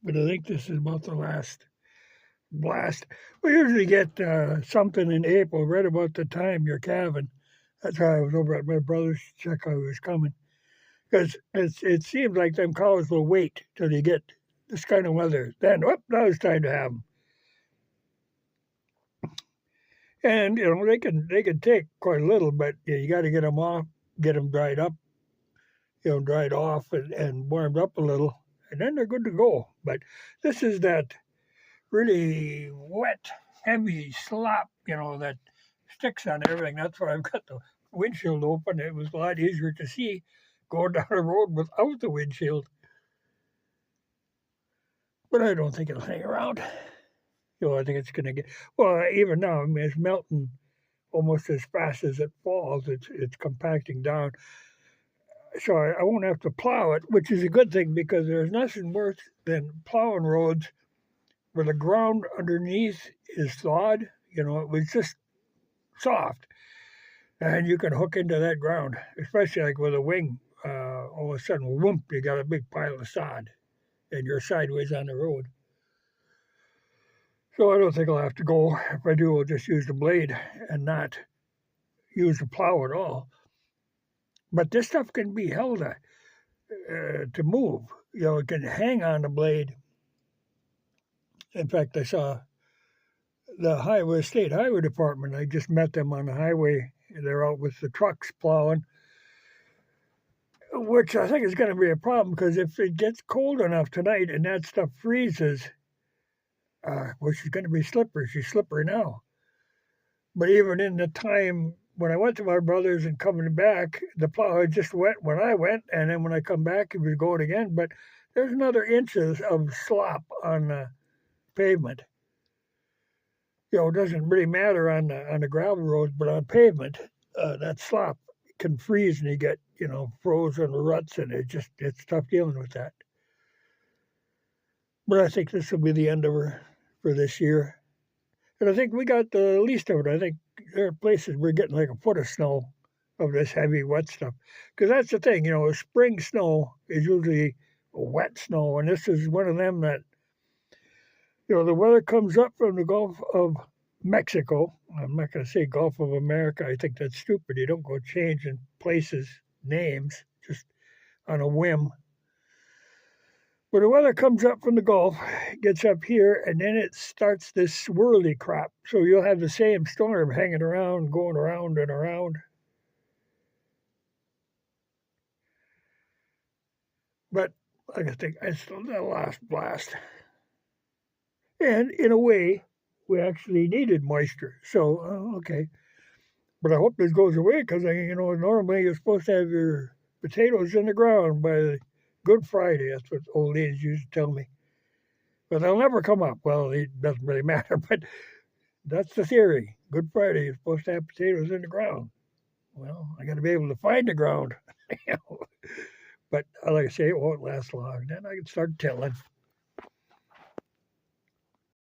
but I think this is about the last blast. We usually get something in April, right about the time you're calving. That's why I was over at my brother's to check how he was coming. Because it seems like them cows will wait till you get this kind of weather. Then, whoop, now it's time to have them. And they can take quite a little, but you got to get them off, get them dried up, dried off and warmed up a little, and then they're good to go. But this is that really wet, heavy slop, that sticks on everything. That's why I've got the windshield open. It was a lot easier to see going down the road without the windshield. But I don't think it'll hang around. I think it's going to get, well, even now, I mean, it's melting almost as fast as it falls. It's compacting down. So I won't have to plow it, which is a good thing because there's nothing worse than plowing roads where the ground underneath is thawed. It was just soft, and you can hook into that ground, especially like with a wing. All of a sudden, whoomp, you got a big pile of sod, and you're sideways on the road. So I don't think I'll have to go. If I do, I'll just use the blade and not use the plow at all. But this stuff can be held to move. It can hang on the blade. In fact, I saw the state highway department. I just met them on the highway. They're out with the trucks plowing, which I think is going to be a problem because if it gets cold enough tonight and that stuff freezes, which is going to be slippery. She's slippery now. But even in the time when I went to my brother's and coming back, the plow had just went when I went, and then when I come back, it was going again. But there's another inches of slop on the pavement. It doesn't really matter on the gravel roads, but on pavement, that slop can freeze and you get frozen ruts, and it's tough dealing with that. But I think this will be the end of her for this year. And I think we got the least of it. I think there are places we're getting like a foot of snow of this heavy, wet stuff. Because that's the thing, spring snow is usually wet snow. And this is one of them that, the weather comes up from the Gulf of Mexico. I'm not going to say Gulf of America. I think that's stupid. You don't go changing places' names just on a whim. But the weather comes up from the Gulf, gets up here, and then it starts this swirly crap. So you'll have the same storm hanging around, going around and around. But like I think it's still the last blast. And in a way, we actually needed moisture. So, okay. But I hope this goes away because, normally you're supposed to have your potatoes in the ground by Good Friday. That's what old ladies used to tell me. But they'll never come up. Well, it doesn't really matter, but that's the theory. Good Friday, you're supposed to have potatoes in the ground. Well, I got to be able to find the ground. But like I say, it won't last long. Then I can start tilling.